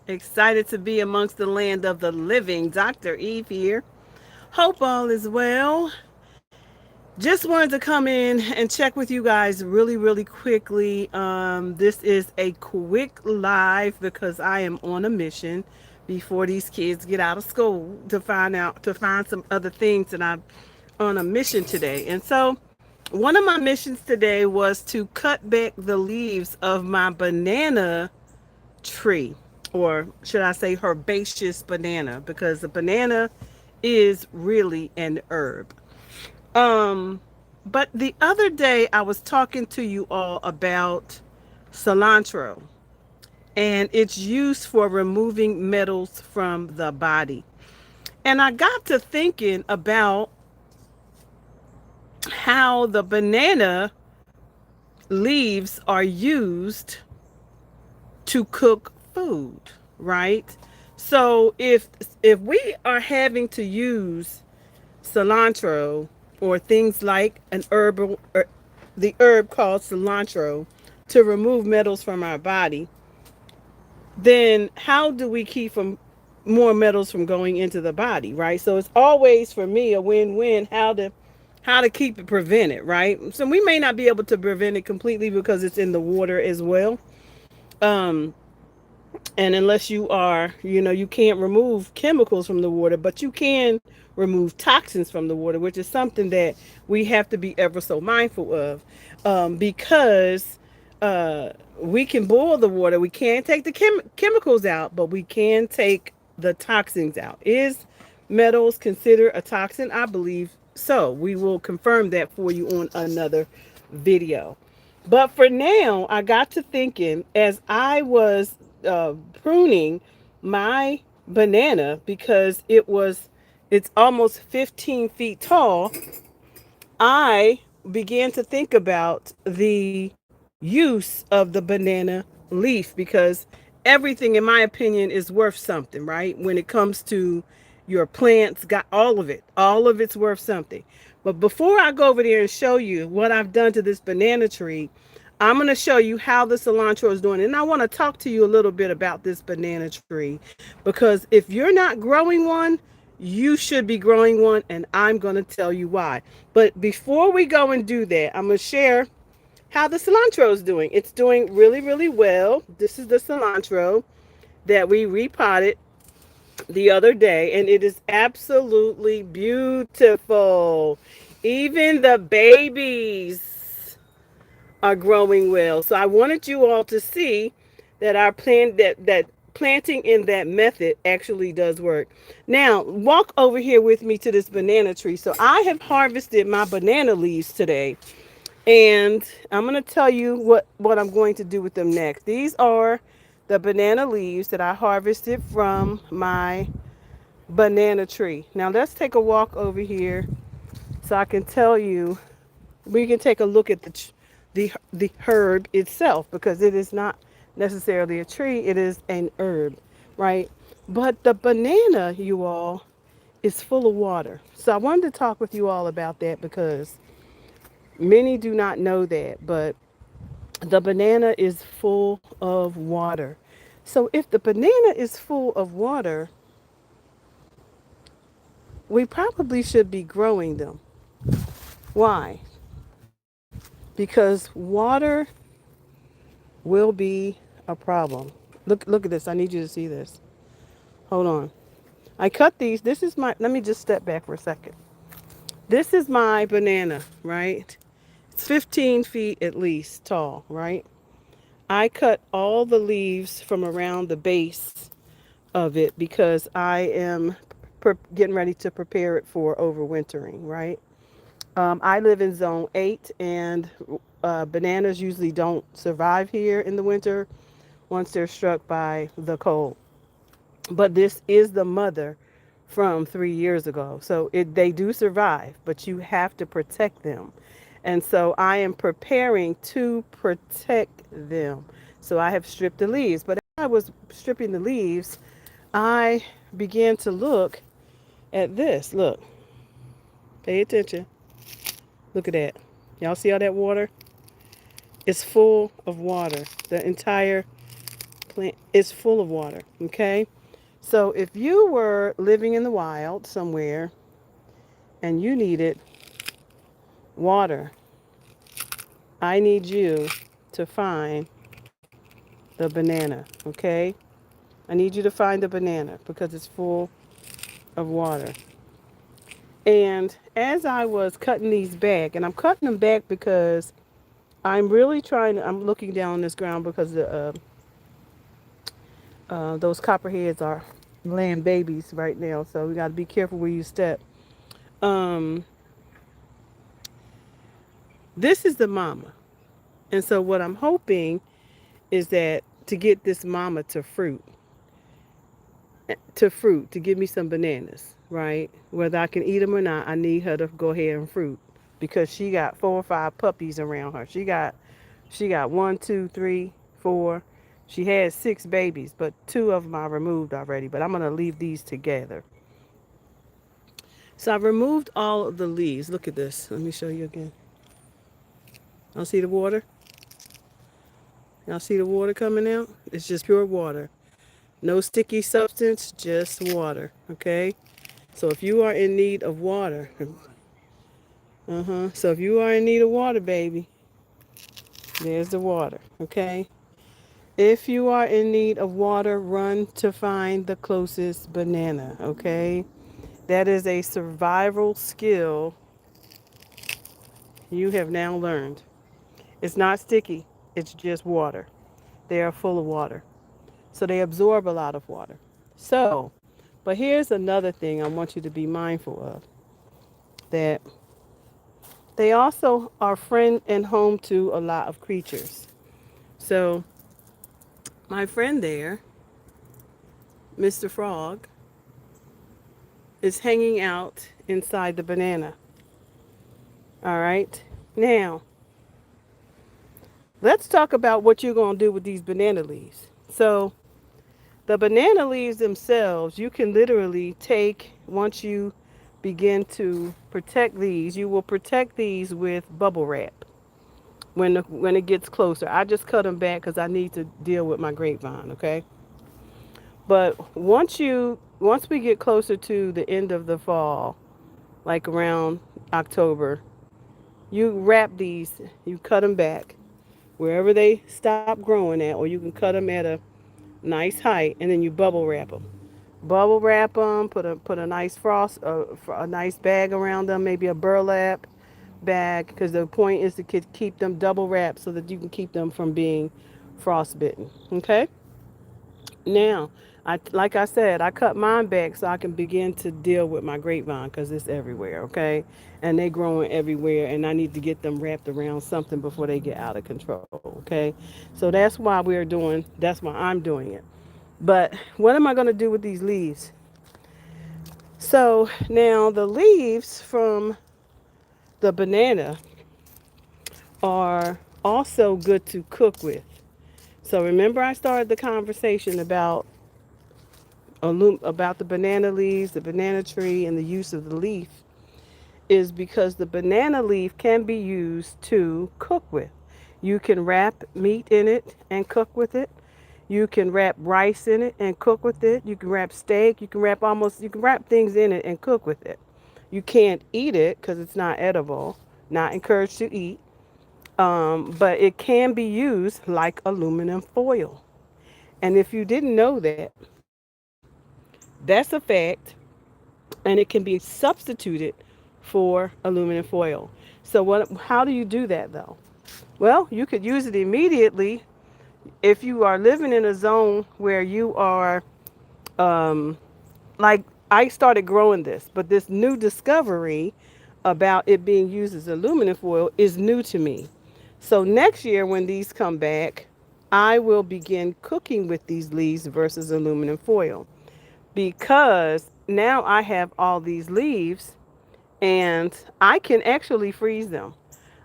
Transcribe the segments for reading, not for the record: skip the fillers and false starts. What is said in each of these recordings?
Excited to be amongst the land of the living. Dr. Eve here. Hope all is well. Just wanted to come in and check with you guys really, really quickly. This is a quick live because I am on a mission before these kids get out of school to find some other things, and I'm on a mission today. And so one of my missions today was to cut back the leaves of my banana tree, or should I say herbaceous banana, because the banana is really an herb. Um, but the other day I was talking to you all about cilantro and its use for removing metals from the body. And I got to thinking about how the banana leaves are used to cook food, right? So if we are having to use cilantro or things like an herbal or the herb called cilantro to remove metals from our body, then how do we keep from more metals from going into the body, right? So it's always for me a win-win how to keep it prevented, right? So we may not be able to prevent it completely because it's in the water as well. Um, and unless you are, you can't remove chemicals from the water, but you can remove toxins from the water, which is something that we have to be ever so mindful of, because we can boil the water. We can't take the chemicals out, but we can take the toxins out. Is metals considered a toxin? I believe so. We will confirm that for you on another video. But for now, I got to thinking as I was pruning my banana, because it's almost 15 feet tall. I began to think about the use of the banana leaf, because everything, in my opinion, is worth something, right? When it comes to your plants, got all of it's worth something. But before I go over there and show you what I've done to this banana tree, I'm going to show you how the cilantro is doing. And I want to talk to you a little bit about this banana tree, because if you're not growing one, you should be growing one, and I'm going to tell you why. But before we go and do that, I'm going to share how the cilantro is doing. It's doing really, really well. This is the cilantro that we repotted the other day, and it is absolutely beautiful. Even the babies are growing well. So I wanted you all to see that our plan that planting in that method actually does work. Now, walk over here with me to this banana tree. So I have harvested my banana leaves today, and I'm going to tell you what I'm going to do with them next. These are the banana leaves that I harvested from my banana tree. Now let's take a walk over here so I can tell you. We can take a look at the herb itself, because it is not necessarily a tree, it is an herb, right? But the banana, you all, is full of water. So I wanted to talk with you all about that, because many do not know that, but the banana is full of water. So if the banana is full of water, we probably should be growing them. Why? Because water will be a problem. Look at this. I need you to see this. Hold on. I cut these. This is my, let me just step back for a second. This is my banana, right? It's 15 feet at least tall, right? I cut all the leaves from around the base of it because I am getting ready to prepare it for overwintering, right? I live in zone 8, and bananas usually don't survive here in the winter once they're struck by the cold. But this is the mother from 3 years ago. So they do survive, but you have to protect them. And so I am preparing to protect them. So I have stripped the leaves. But as I was stripping the leaves, I began to look at this. Look, pay attention. Look at that. Y'all see all that water? It's full of water. The entire plant is full of water. Okay. So if you were living in the wild somewhere and you needed water, I need you to find the banana. Okay. I need you to find the banana because it's full of water. And as I was cutting these back, and I'm cutting them back because I'm really trying to, I'm looking down on this ground because those copperheads are laying babies right now. So we got to be careful where you step. Um, this is the mama. And so what I'm hoping is that to get this mama to give me some bananas, right? Whether I can eat them or not, I need her to go ahead and fruit because she got 4 or 5 puppies around her. She got one, two, three, four. She had 6 babies, but 2 of them I removed already. But I'm gonna leave these together. So I removed all of the leaves. Look at this. Let me show you again. Y'all see the water? Y'all see the water coming out? It's just pure water. No sticky substance, just water. Okay? So if you are in need of water, so if you are in need of water, baby, there's the water. Okay? If you are in need of water, run to find the closest banana. Okay? That is a survival skill you have now learned. It's not sticky, it's just water. They are full of water. So they absorb a lot of water. So, but here's another thing I want you to be mindful of, that they also are friend and home to a lot of creatures. So, my friend there, Mr. Frog, is hanging out inside the banana. All right. Now, let's talk about what you're going to do with these banana leaves. So, the banana leaves themselves, you can literally take, once you begin to protect these, you will protect these with bubble wrap when it gets closer. I just cut them back because I need to deal with my grapevine, okay? But once we get closer to the end of the fall, like around October, you wrap these, you cut them back wherever they stop growing at, or you can cut them at a nice height, and then you bubble wrap them. Bubble wrap them. Put a nice a nice bag around them, maybe a burlap bag, because the point is to keep them double wrapped so that you can keep them from being frostbitten. Okay. Now, like I said, I cut mine back so I can begin to deal with my grapevine because it's everywhere. Okay, and they growing everywhere, and I need to get them wrapped around something before they get out of control. Okay, so that's why we're doing. That's why I'm doing it. But what am I going to do with these leaves? So now the leaves from the banana are also good to cook with. So remember I started the conversation about the banana leaves, the banana tree, and the use of the leaf is because the banana leaf can be used to cook with. You can wrap meat in it and cook with it. You can wrap rice in it and cook with it. You can wrap steak. You can wrap things in it and cook with it. You can't eat it because it's not edible, not encouraged to eat. But it can be used like aluminum foil. And if you didn't know that, that's a fact. And it can be substituted for aluminum foil. So how do you do that though? Well, you could use it immediately if you are living in a zone where you are um, like I started growing this, but this new discovery about it being used as aluminum foil is new to me. So next year when these come back, I will begin cooking with these leaves versus aluminum foil because now I have all these leaves and I can actually freeze them.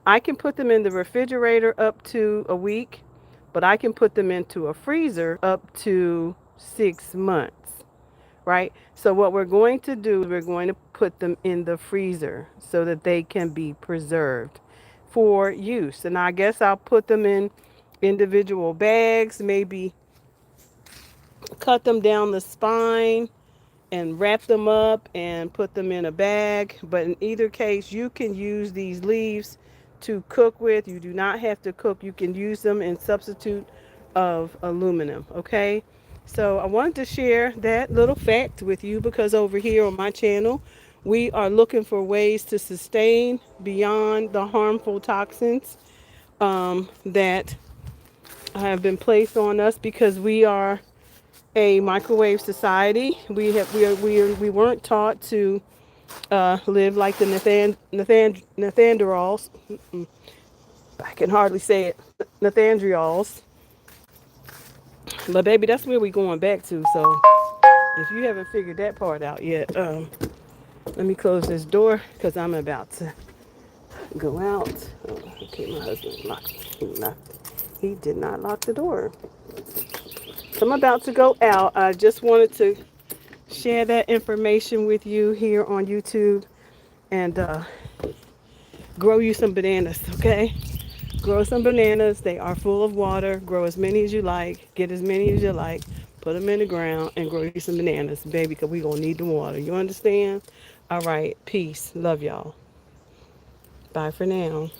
I can put them in the refrigerator up to a week, but I can put them into a freezer up to 6 months, right? So what we're going to do is we're going to put them in the freezer so that they can be preserved for use. And I guess I'll put them in individual bags, maybe cut them down the spine and wrap them up and put them in a bag. But in either case, you can use these leaves to cook with. You do not have to cook. You can use them in substitute of aluminum. Okay. So I wanted to share that little fact with you because over here on my channel, we are looking for ways to sustain beyond the harmful toxins that have been placed on us because we are a microwave society. We weren't taught to live like the Nathandrols. I can hardly say it. Nathandriols. But baby, that's where we going back to. So if you haven't figured that part out yet, let me close this door because I'm about to go out. Oh, okay, my husband locked. He did not lock the door. So I'm about to go out. I just wanted to share that information with you here on YouTube and grow you some bananas, okay? Grow some bananas. They are full of water. Grow as many as you like. Get as many as you like. Put them in the ground and grow you some bananas, baby, because we're going to need the water. You understand? All right. Peace. Love y'all. Bye for now.